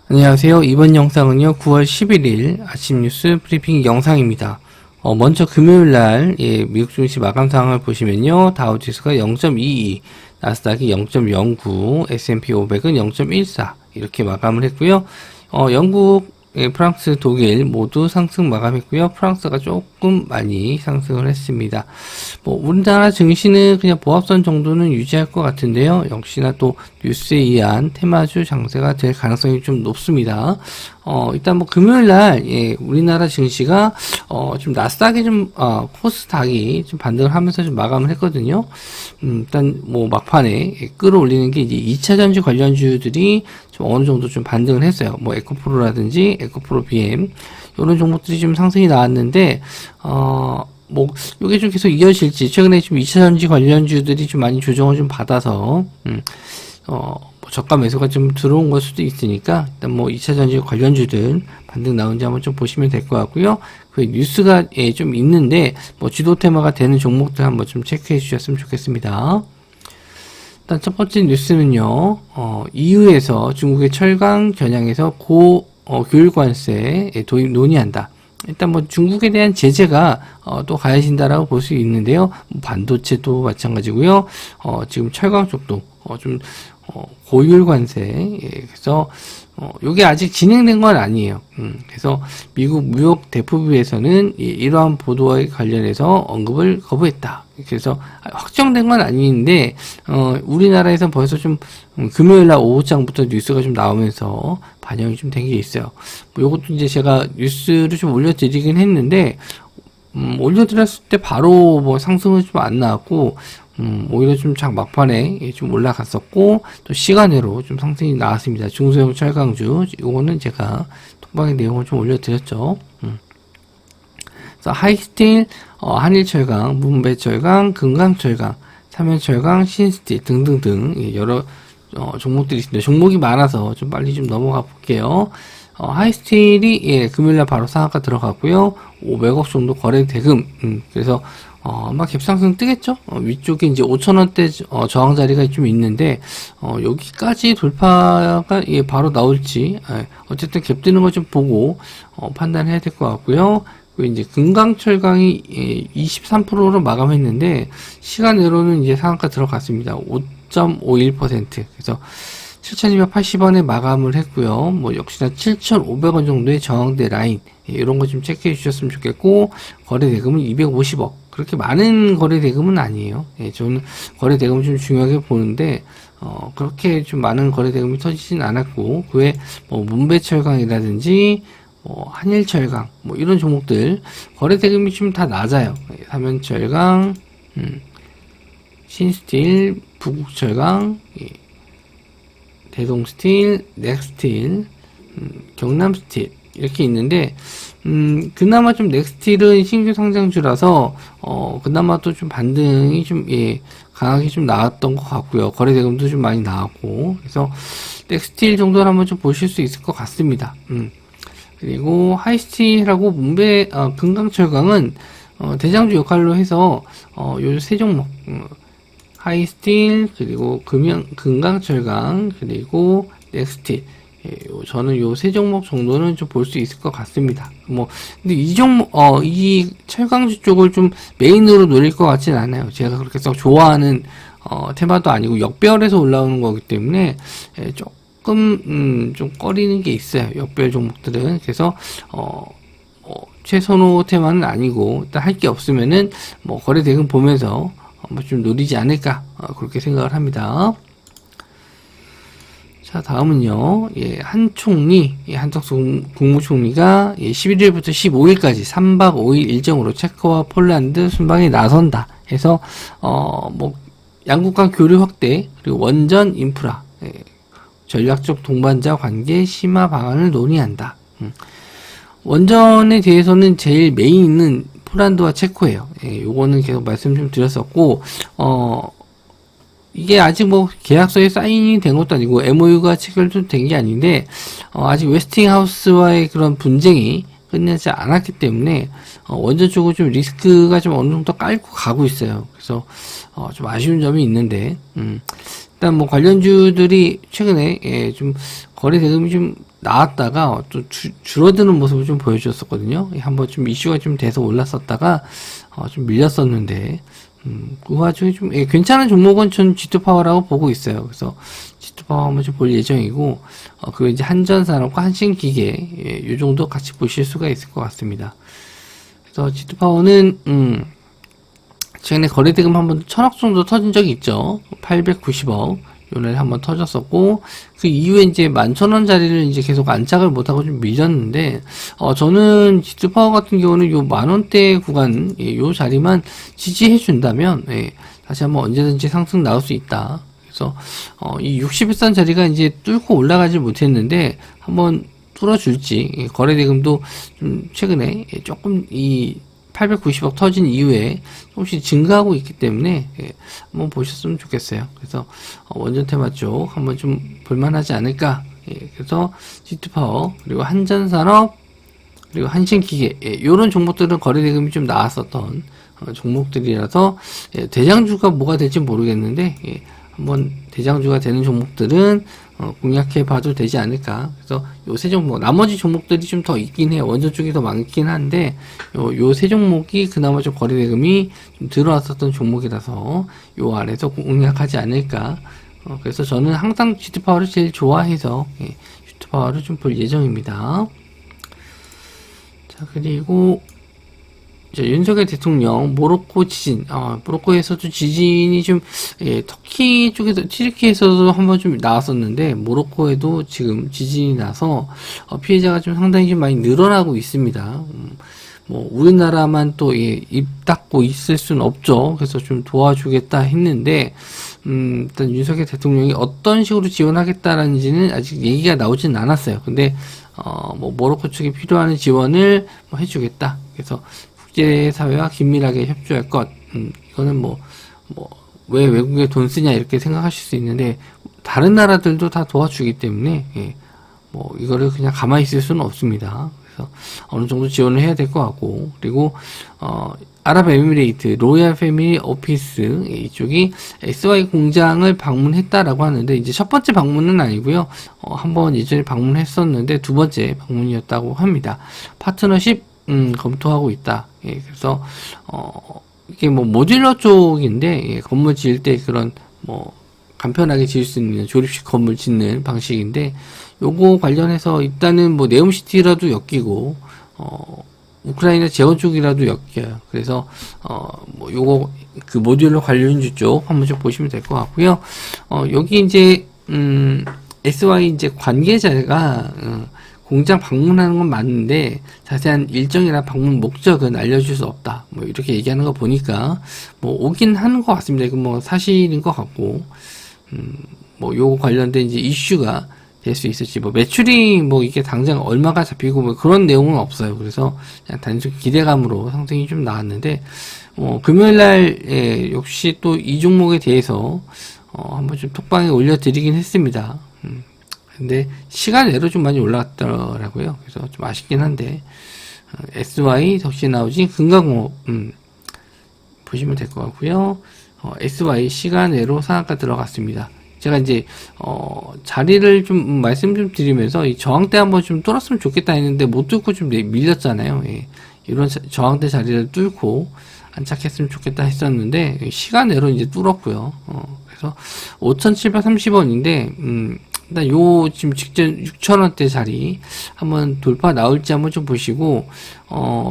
안녕하세요. 이번 영상은요, 9월 11일 아침 뉴스 브리핑 영상입니다. 먼저 금요일날, 미국 증시 마감 상황을 보시면요, 다우지수가 0.22, 나스닥이 0.09, S&P 500은 0.14, 이렇게 마감을 했고요. 영국, 프랑스, 독일 모두 상승 마감했고요. 프랑스가 조금 많이 상승을 했습니다. 우리나라 증시는 그냥 보합선 정도는 유지할 것 같은데요. 역시나 또 뉴스에 의한 테마주 장세가 될 가능성이 좀 높습니다. 일단 금요일날, 우리나라 증시가, 좀 나스닥이 코스닥이 좀 반등을 하면서 좀 마감을 했거든요. 일단 막판에 끌어올리는 게 이제 2차전지 관련주들이 좀 어느 정도 좀 반등을 했어요. 에코프로라든지 에코프로 BM 이런 종목들이 좀 상승이 나왔는데 요게 좀 계속 이어질지, 최근에 좀 2차전지 관련주들이 좀 많이 조정을 좀 받아서 저가 매수가 좀 들어온 걸 수도 있으니까, 일단 2차전지 관련주들 반등 나온지 한번 좀 보시면 될 것 같고요. 그 뉴스가 좀 있는데, 주도 테마가 되는 종목들 한번 좀 체크해 주셨으면 좋겠습니다. 일단 첫 번째 뉴스는요, EU에서 중국의 철강 겨냥해서 교율관세 도입 논의한다. 일단 중국에 대한 제재가 또 가해진다라고 볼 수 있는데요. 반도체도 마찬가지고요. 지금 철강 쪽도 고율관세, 그래서 요게 아직 진행된 건 아니에요. 그래서 미국 무역 대표부에서는 이러한 보도와 관련해서 언급을 거부했다. 그래서 확정된 건 아닌데 우리나라에서 벌써 좀 금요일날 오후장부터 뉴스가 좀 나오면서 반영이 좀 된 게 있어요. 요것도 이제 제가 뉴스를 좀 올려드리긴 했는데 올려드렸을 때 바로 상승은 좀 안 나왔고, 오히려 좀 막판에 좀 올라갔었고, 또 시간으로 좀 상승이 나왔습니다. 중소형 철강주, 요거는 제가 톡방의 내용을 좀 올려드렸죠. 그래서 하이스틸, 한일철강, 문배철강, 금강철강, 삼연철강, 신스틸 등등등, 여러, 종목들이 있습니다. 종목이 많아서 좀 빨리 좀 넘어가 볼게요. 하이스틸이, 금요일날 바로 상한가 들어갔고요. 500억 정도 거래 대금, 그래서, 아마 갭상승 뜨겠죠? 위쪽에 이제 5,000원대, 저항 자리가 좀 있는데, 여기까지 돌파가, 바로 나올지, 어쨌든 갭 뜨는 거 좀 보고, 판단해야 될 것 같고요. 그리고 이제 금강철강이 23%로 마감했는데, 시간으로는 이제 상한가 들어갔습니다. 5.51%. 그래서, 7,280원에 마감을 했고요. 역시나 7,500원 정도의 저항대 라인, 이런 거 좀 체크해 주셨으면 좋겠고, 거래 대금은 250억. 그렇게 많은 거래 대금은 아니에요. 저는 거래 대금을 좀 중요하게 보는데, 그렇게 좀 많은 거래 대금이 터지진 않았고, 그 외에 문배철강이라든지, 한일철강, 이런 종목들, 거래 대금이 좀 다 낮아요. 삼연철강, 신스틸, 부국철강, 대동스틸, 넥스틸, 경남스틸 이렇게 있는데, 그나마 좀 넥스틸은 신규 상장주라서 그나마 또 좀 반등이 좀 강하게 좀 나왔던 것 같고요. 거래 대금도 좀 많이 나왔고, 그래서 넥스틸 정도는 한번 좀 보실 수 있을 것 같습니다. 그리고 하이스틸하고 금강철강은 대장주 역할로 해서 요 세 종목, 하이스틸, 그리고 금강철강, 그리고 넥스틸, 저는 요 세 종목 정도는 좀 볼 수 있을 것 같습니다. 근데 이 종목, 이 철강주 쪽을 좀 메인으로 노릴 것 같진 않아요. 제가 그렇게 썩 좋아하는, 테마도 아니고 역별에서 올라오는 거기 때문에, 조금, 좀 꺼리는 게 있어요. 역별 종목들은. 그래서, 최선호 테마는 아니고, 일단 할 게 없으면은, 거래 대금 보면서, 좀 노리지 않을까, 그렇게 생각을 합니다. 자, 다음은요, 한덕수 국무총리가 11일부터 15일까지 3박 5일 일정으로 체코와 폴란드 순방에 나선다 해서, 양국 간 교류 확대, 그리고 원전 인프라, 전략적 동반자 관계 심화 방안을 논의한다. 원전에 대해서는 제일 메인은 폴란드와 체코예요. 요거는 계속 말씀 좀 드렸었고, 이게 아직 계약서에 사인이 된 것도 아니고, MOU가 체결도 된 게 아닌데, 아직 웨스팅하우스와의 그런 분쟁이 끝나지 않았기 때문에, 원전 쪽은 좀 리스크가 좀 어느 정도 깔고 가고 있어요. 그래서, 좀 아쉬운 점이 있는데, 일단 뭐 관련주들이 최근에 좀 거래 대금이 좀 나왔다가 또 줄어드는 모습을 좀 보여줬었거든요. 한번 좀 이슈가 좀 돼서 올랐었다가 좀 밀렸었는데 그 와중에 좀 괜찮은 종목은 전 G2파워라고 보고 있어요. 그래서 G2파워 한번 좀 볼 예정이고 그리고 이제 한전산업과 한신기계 이 정도 같이 보실 수가 있을 것 같습니다. 그래서 G2파워는 최근에 거래대금 한번 1000억 정도 터진 적이 있죠. 890억. 요날 한번 터졌었고, 그 이후에 이제 11,000원 자리를 이제 계속 안착을 못하고 좀 밀렸는데, 저는 G2파워 같은 경우는 요 10,000원대 구간, 요 자리만 지지해준다면, 다시 한번 언제든지 상승 나올 수 있다. 그래서, 이 60일선 자리가 이제 뚫고 올라가지 못했는데, 한번 뚫어줄지, 거래대금도 좀 최근에 조금 890억 터진 이후에 조금씩 증가하고 있기 때문에 한번 보셨으면 좋겠어요. 그래서 원전 테마 쪽 한번 좀 볼만하지 않을까. 그래서 G2파워 그리고 한전산업 그리고 한신기계 이런 종목들은 거래대금이 좀 나왔었던 종목들이라서 대장주가 뭐가 될지 모르겠는데 한번 대장주가 되는 종목들은 공략해 봐도 되지 않을까. 그래서 요 세 종목, 나머지 종목들이 좀 더 있긴 해요. 원전 쪽이 더 많긴 한데, 요 세 종목이 그나마 좀 거래대금이 좀 들어왔었던 종목이라서, 요 아래서 공략하지 않을까. 그래서 저는 항상 G2파워를 제일 좋아해서, G2파워를 좀 볼 예정입니다. 자, 그리고, 윤석열 대통령 모로코 지진, 모로코에서도 지진이 좀 터키 쪽에서 튀르키에서도 한번 좀 나왔었는데 모로코에도 지금 지진이 나서 피해자가 좀 상당히 좀 많이 늘어나고 있습니다. 뭐 우리나라만 또 입 닫고 있을 수는 없죠. 그래서 좀 도와주겠다 했는데 일단 윤석열 대통령이 어떤 식으로 지원하겠다라는지는 아직 얘기가 나오진 않았어요. 근데 뭐 모로코 측에 필요한 지원을 뭐 해주겠다. 그래서 국제사회와 긴밀하게 협조할 것. 이거는 왜 외국에 돈 쓰냐 이렇게 생각하실 수 있는데 다른 나라들도 다 도와주기 때문에 이거를 그냥 가만히 있을 수는 없습니다. 그래서 어느 정도 지원을 해야 될 것 같고 그리고 아랍에미레이트 로얄 패밀리 오피스 이쪽이 SY 공장을 방문했다라고 하는데 이제 첫 번째 방문은 아니고요. 한번 예전에 방문했었는데 두 번째 방문이었다고 합니다. 파트너십 검토하고 있다. 그래서 이게 모듈러 쪽인데 건물 지을 때 그런 간편하게 지을 수 있는 조립식 건물 짓는 방식인데 요거 관련해서 일단은 네옴시티라도 엮이고 우크라이나 재원 쪽이라도 엮여요. 그래서 요거 그 모듈러 관련주 쪽 한번 좀 보시면 될 것 같고요. 여기 이제 SY 이제 관계자가 공장 방문하는 건 맞는데 자세한 일정이나 방문 목적은 알려줄 수 없다. 이렇게 얘기하는 거 보니까 오긴 하는 것 같습니다. 이건 사실인 것 같고 요거 관련된 이제 이슈가 될 수 있을지 매출이 이게 당장 얼마가 잡히고 그런 내용은 없어요. 그래서 그냥 단순 기대감으로 상승이 좀 나왔는데 금요일날 역시 또 이 종목에 대해서 한번 좀 톡방에 올려드리긴 했습니다. 근데 시간 내로 좀 많이 올라갔더라고요. 그래서 좀 아쉽긴 한데 SY 덕신하우징 금강공업 보시면 될 것 같고요. SY 시간 내로 상한가 들어갔습니다. 제가 이제 자리를 좀 말씀 좀 드리면서 이 저항대 한번 좀 뚫었으면 좋겠다 했는데 못 뚫고 좀 밀렸잖아요. 이런 저항대 자리를 뚫고 안착했으면 좋겠다 했었는데 시간 내로 이제 뚫었고요. 그래서 5,730원인데 일단 지금 직전 6,000원대 자리 한번 돌파 나올지 한번 좀 보시고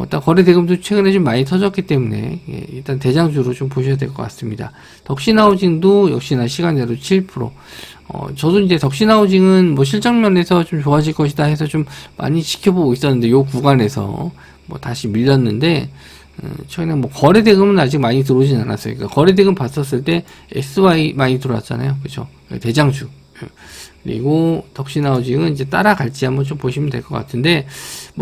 일단 거래대금도 최근에 좀 많이 터졌기 때문에 일단 대장주로 좀 보셔야 될 것 같습니다. 덕신하우징도 역시나 시간대로 7%. 저도 이제 덕신하우징은 실적면에서 좀 좋아질 것이다 해서 좀 많이 지켜보고 있었는데 요 구간에서 다시 밀렸는데 최근에 거래대금은 아직 많이 들어오진 않았어요. 그러니까 거래대금 봤었을 때 SY 많이 들어왔잖아요. 그죠? 대장주. 그리고 덕신하우징은 이제 따라갈지 한번 좀 보시면 될 것 같은데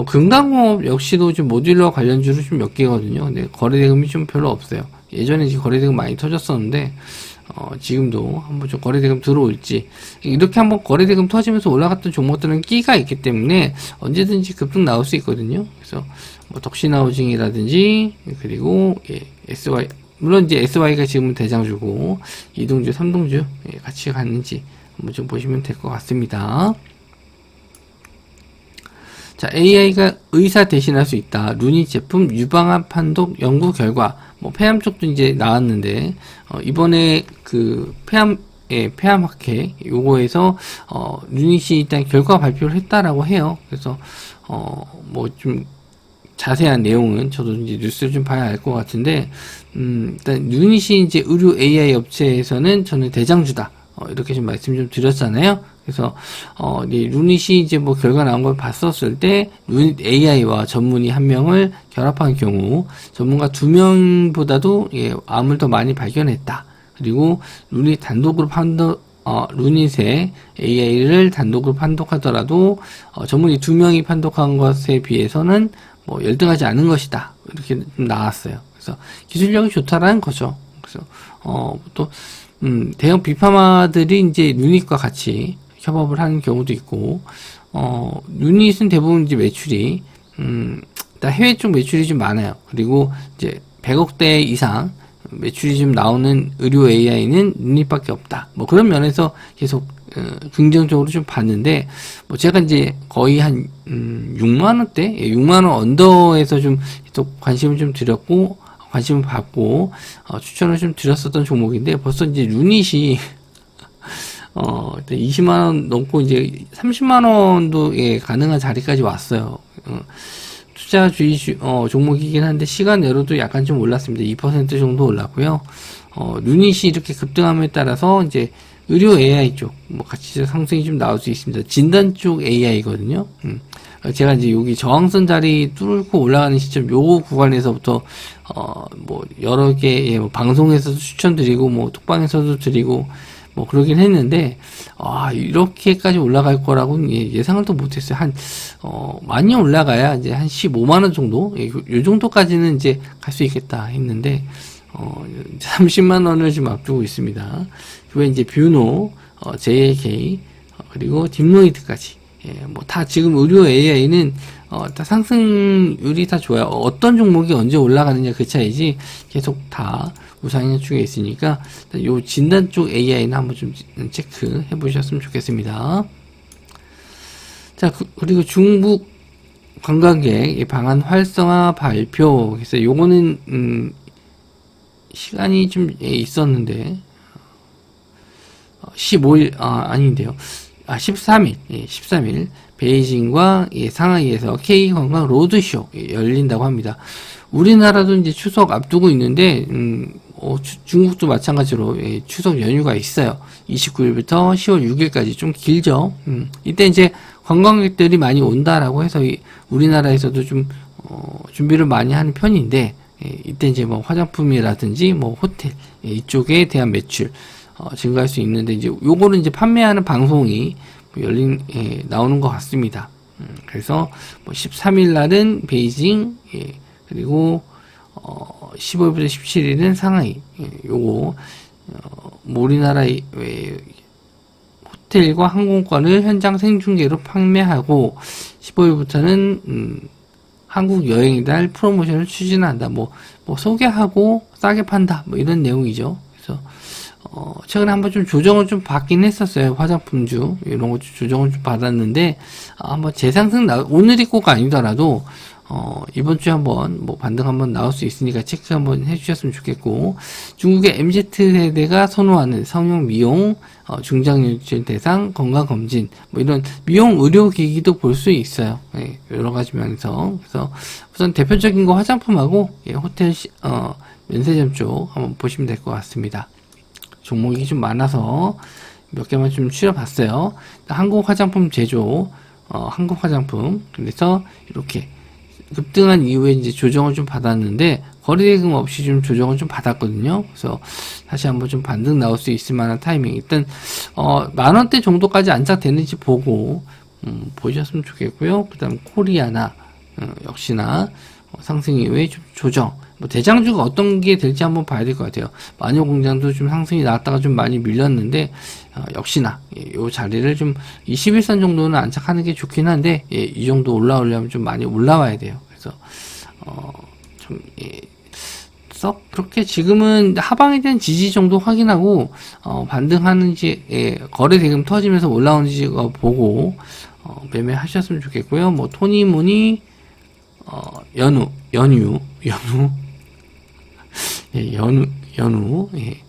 금강공업 역시도 좀 모듈러 관련주로 좀 몇 개거든요. 근데 거래대금이 좀 별로 없어요. 예전에 이제 거래대금 많이 터졌었는데 지금도 한번 좀 거래대금 들어올지 이렇게 한번 거래대금 터지면서 올라갔던 종목들은 끼가 있기 때문에 언제든지 급등 나올 수 있거든요. 그래서 덕신하우징이라든지 그리고 SY 물론 이제 SY가 지금은 대장주고 2동주, 3동주 같이 갔는지 한번 좀 보시면 될 것 같습니다. 자, AI가 의사 대신할 수 있다. 루니 제품 유방암 판독 연구 결과. 뭐 폐암 쪽도 이제 나왔는데 이번에 그 폐암 학회 요거에서 루닛이 일단 결과 발표를 했다라고 해요. 그래서 뭐 좀 자세한 내용은 저도 이제 뉴스를 좀 봐야 알 것 같은데 일단 루닛이 이제 의료 AI 업체에서는 저는 대장주다. 이렇게 좀 말씀 좀 드렸잖아요. 그래서 루닛이 이제 뭐 결과 나온 걸 봤었을 때 루닛 AI와 전문의 한 명을 결합한 경우 전문가 2명보다도 암을 더 많이 발견했다. 그리고 루닛 단독으로 루닛의 AI를 단독으로 판독하더라도 전문의 2명이 판독한 것에 비해서는 뭐 열등하지 않은 것이다. 이렇게 좀 나왔어요. 그래서 기술력이 좋다라는 거죠. 그래서 또 대형 빅파마들이 이제 루닛과 같이 협업을 하는 경우도 있고, 유닛은 대부분 이제 매출이, 일단 해외 쪽 매출이 좀 많아요. 그리고 이제 100억대 이상 매출이 좀 나오는 의료 AI는 유닛밖에 없다. 뭐 그런 면에서 계속, 긍정적으로 좀 봤는데, 뭐 제가 이제 거의 한, 6만원대? 6만원 언더에서 좀 계속 관심을 좀 드렸고, 관심을 받고, 추천을 좀 드렸었던 종목인데, 벌써 이제 유닛이, 20만원 넘고 이제 30만원도 가능한 자리까지 왔어요. 투자주의 종목이긴 한데 시간 내로도 약간 좀 올랐습니다. 2% 정도 올랐고요. 유닛이 이렇게 급등함에 따라서 이제 의료 AI 쪽 뭐 같이 상승이 좀 나올 수 있습니다. 진단 쪽 AI거든요. 제가 이제 여기 저항선 자리 뚫고 올라가는 시점 요 구간에서부터 뭐 여러 개 뭐 방송에서도 추천드리고 뭐 톡방에서도 드리고 뭐 그러긴 했는데 이렇게까지 올라갈 거라고는 예상을 또 못했어요. 많이 올라가야 이제 한 15만원 정도 요 정도까지는 이제 갈 수 있겠다 했는데 30만원을 지금 앞두고 있습니다. 그 이제 뷰노, JAK 그리고 딥노이드까지 뭐 다 지금 의료 AI는 다 상승률이 다 좋아요. 어떤 종목이 언제 올라가느냐 그 차이지 계속 다 우상향 중에 있으니까 요 진단 쪽 AI는 한번 좀 체크해 보셨으면 좋겠습니다. 자, 그리고 중국 관광객 방한 활성화 발표. 그래서 요거는 시간이 좀 있었는데 15일 아닌데요. 13일 13일 베이징과 상하이에서 K관광 로드쇼 열린다고 합니다. 우리나라도 이제 추석 앞두고 있는데 중국도 마찬가지로 추석 연휴가 있어요. 29일부터 10월 6일까지 좀 길죠. 이때 이제 관광객들이 많이 온다라고 해서 우리나라에서도 좀 준비를 많이 하는 편인데 이때 이제 뭐 화장품이라든지 뭐 호텔 이쪽에 대한 매출 증가할 수 있는데 이제 요거는 이제 판매하는 방송이 나오는 것 같습니다. 그래서 뭐 13일 날은 베이징 그리고 15일부터 17일은 상하이 요거 우리나라의 호텔과 항공권을 현장 생중계로 판매하고 15일부터는 한국 여행이달 프로모션을 추진한다. 뭐 소개하고 싸게 판다. 뭐 이런 내용이죠. 그래서 최근에 한번 좀 조정을 좀 받긴 했었어요. 화장품주 이런 거 조정을 좀 받았는데 한번 재상승 오늘이 꼭 아니더라도 이번 주에 한번 뭐 반등 한번 나올 수 있으니까 체크 한번 해주셨으면 좋겠고, 중국의 MZ세대가 선호하는 성형 미용, 중장년층 대상 건강검진, 뭐 이런 미용 의료기기도 볼 수 있어요. 여러 가지 면에서. 그래서 우선 대표적인 거 화장품하고 호텔 면세점 쪽 한번 보시면 될 것 같습니다. 종목이 좀 많아서 몇 개만 좀 추려봤어요. 한국 화장품 제조, 한국 화장품. 그래서 이렇게 급등한 이후에 이제 조정을 좀 받았는데 거래대금 없이 좀 조정을 좀 받았거든요. 그래서 다시 한번 좀 반등 나올 수 있을 만한 타이밍. 일단 10,000원대 정도까지 안착되는지 보고 보셨으면 좋겠고요. 그다음 코리아나 역시나 상승 이후에 좀 조정. 뭐 대장주가 어떤 게 될지 한번 봐야 될 것 같아요. 마녀공장도 좀 상승이 나왔다가 좀 많이 밀렸는데 역시나 이 자리를 좀 21선 정도는 안착하는 게 좋긴 한데 이 정도 올라오려면 좀 많이 올라와야 돼요. 그래서 좀 썩 그렇게 지금은 하방에 대한 지지 정도 확인하고 반등하는지 거래 대금 터지면서 올라오는지 보고 매매하셨으면 좋겠고요. 뭐 토니모니 연유 예.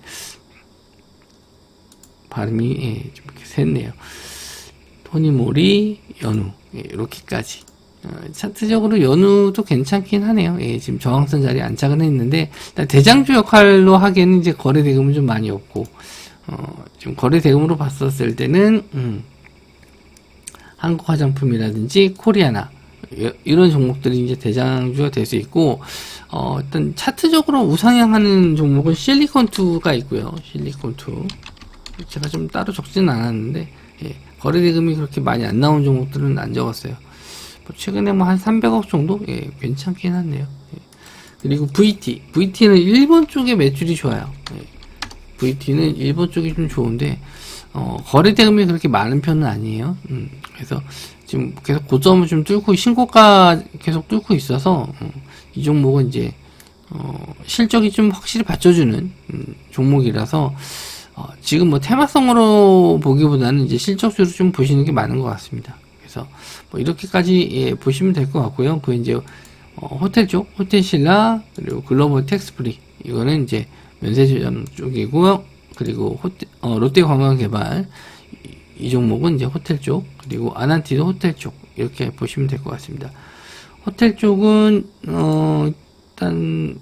발음이 좀 이렇게 샜네요. 토니모리 연우 이렇게까지 차트적으로 연우도 괜찮긴 하네요. 지금 저항선 자리에 안착은 했는데 대장주 역할로 하기에는 이제 거래 대금은 좀 많이 없고 지금 거래 대금으로 봤었을 때는 한국 화장품이라든지 코리아나 이런 종목들이 이제 대장주가 될 수 있고 일단 차트적으로 우상향하는 종목은 실리콘2가 있고요. 실리콘2 제가 좀 따로 적지는 않았는데 거래 대금이 그렇게 많이 안 나온 종목들은 안 적었어요. 최근에 뭐 한 300억 정도? 괜찮긴 하네요. 그리고 VT는 일본 쪽에 매출이 좋아요. VT는 일본 쪽이 좀 좋은데, 거래 대금이 그렇게 많은 편은 아니에요. 그래서 지금 계속 고점을 좀 뚫고, 신고가 계속 뚫고 있어서, 이 종목은 이제, 실적이 좀 확실히 받쳐주는, 종목이라서, 지금 뭐 테마성으로 보기보다는 이제 실적주로 좀 보시는 게 많은 것 같습니다. 그래서 뭐 이렇게까지 보시면 될 것 같고요. 그 이제 호텔 쪽, 호텔신라 그리고 글로벌 텍스프리 이거는 이제 면세점 쪽이고요. 그리고 롯데관광개발 이 종목은 이제 호텔 쪽, 그리고 아난티도 호텔 쪽 이렇게 보시면 될 것 같습니다. 호텔 쪽은 일단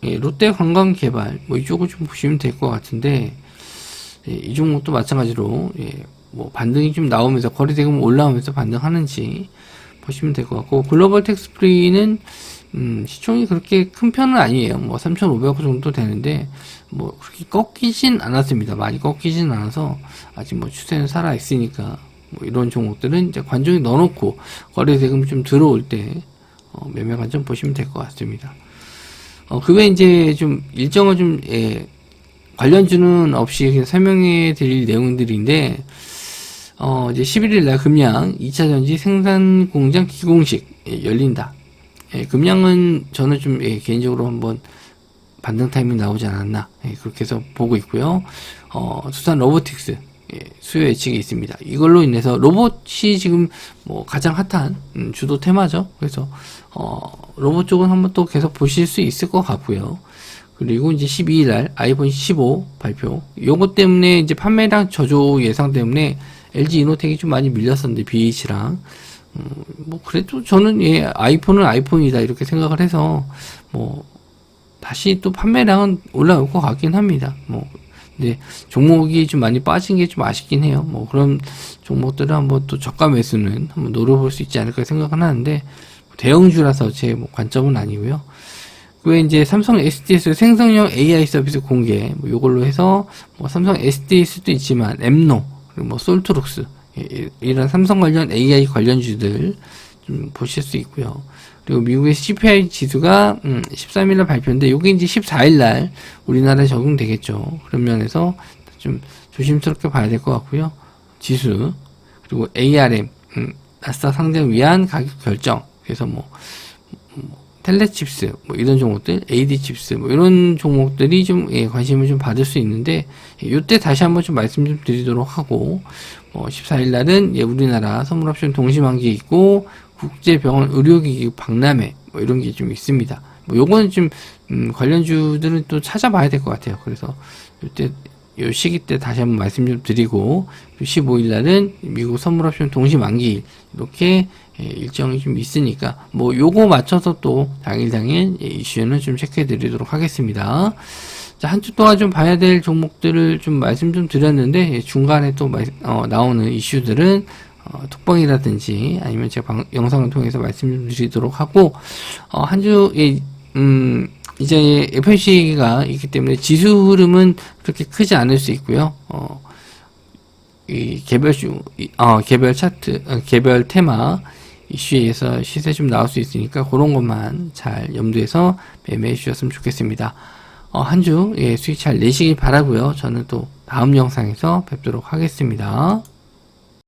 롯데관광개발 뭐 이쪽을 좀 보시면 될 것 같은데 이 종목도 마찬가지로 뭐 반등이 좀 나오면서 거래대금 올라오면서 반등하는지 보시면 될 것 같고, 글로벌 텍스프리는 시총이 그렇게 큰 편은 아니에요. 뭐 3,500억 정도 되는데 뭐 그렇게 꺾이진 않았습니다. 많이 꺾이진 않아서 아직 뭐 추세는 살아 있으니까 뭐 이런 종목들은 이제 관종에 넣어놓고 거래대금이 좀 들어올 때 매매 관점 보시면 될 것 같습니다. 그 외에 이제 좀 일정을 좀 관련주는 없이 그냥 설명해 드릴 내용들인데, 이제 11일날 금양 2차전지 생산공장 기공식 열린다. 금양은 저는 좀 개인적으로 한번 반등 타이밍 나오지 않았나 그렇게 해서 보고 있고요. 두산 로보틱스 수요 예측이 있습니다. 이걸로 인해서 로봇이 지금 뭐 가장 핫한 주도 테마죠. 그래서 로봇 쪽은 한번 또 계속 보실 수 있을 것 같고요. 그리고 이제 12일날 아이폰 15 발표. 요것 때문에 이제 판매량 저조 예상 때문에 LG 이노텍이 좀 많이 밀렸었는데 BH랑 뭐 그래도 저는 아이폰은 아이폰이다 이렇게 생각을 해서 뭐 다시 또 판매량은 올라올 것 같긴 합니다. 뭐 근데 종목이 좀 많이 빠진 게 좀 아쉽긴 해요. 뭐 그런 종목들을 한번 또 저가 매수는 한번 노려볼 수 있지 않을까 생각은 하는데 대형주라서 제 뭐 관점은 아니고요. 그 외에 이제 삼성 SDS 생성형 AI 서비스 공개 뭐 요걸로 해서 뭐 삼성 SDS도 있지만 엠노 그리고 뭐 솔트룩스 이런 삼성 관련 AI 관련주들 좀 보실 수 있고요. 그리고 미국의 CPI 지수가 13일날 발표인데 요게 이제 14일날 우리나라에 적용되겠죠. 그런 면에서 좀 조심스럽게 봐야 될 것 같고요. 지수 그리고 ARM 나스닥 상장 위한 가격 결정. 그래서 뭐 텔레칩스 뭐 이런 종목들, AD칩스 뭐 이런 종목들이 좀 관심을 좀 받을 수 있는데 이때 다시 한번 좀 말씀 좀 드리도록 하고 14일날은 우리나라 선물옵션 동시만기 있고 국제병원 의료기기 박람회 뭐 이런 게 좀 있습니다. 뭐 요거는 좀 관련주들은 또 찾아봐야 될 것 같아요. 그래서 이때 요 시기 때 다시 한번 말씀 좀 드리고 15일날은 미국 선물옵션 동시만기 이렇게 일정이 좀 있으니까 뭐 요거 맞춰서 또 당일 이슈는 좀 체크해 드리도록 하겠습니다. 자, 한 주 동안 좀 봐야 될 종목들을 좀 말씀 좀 드렸는데 중간에 또 나오는 이슈들은 톡방이라든지 아니면 제가 영상을 통해서 말씀 좀 드리도록 하고 한 주에 이제 FOMC가 있기 때문에 지수 흐름은 그렇게 크지 않을 수 있고요. 이 개별 차트, 개별 테마 이슈에 의해서 시세 좀 나올 수 있으니까 그런 것만 잘 염두해서 매매해 주셨으면 좋겠습니다. 한 주 수익 잘 내시길 바라고요. 저는 또 다음 영상에서 뵙도록 하겠습니다.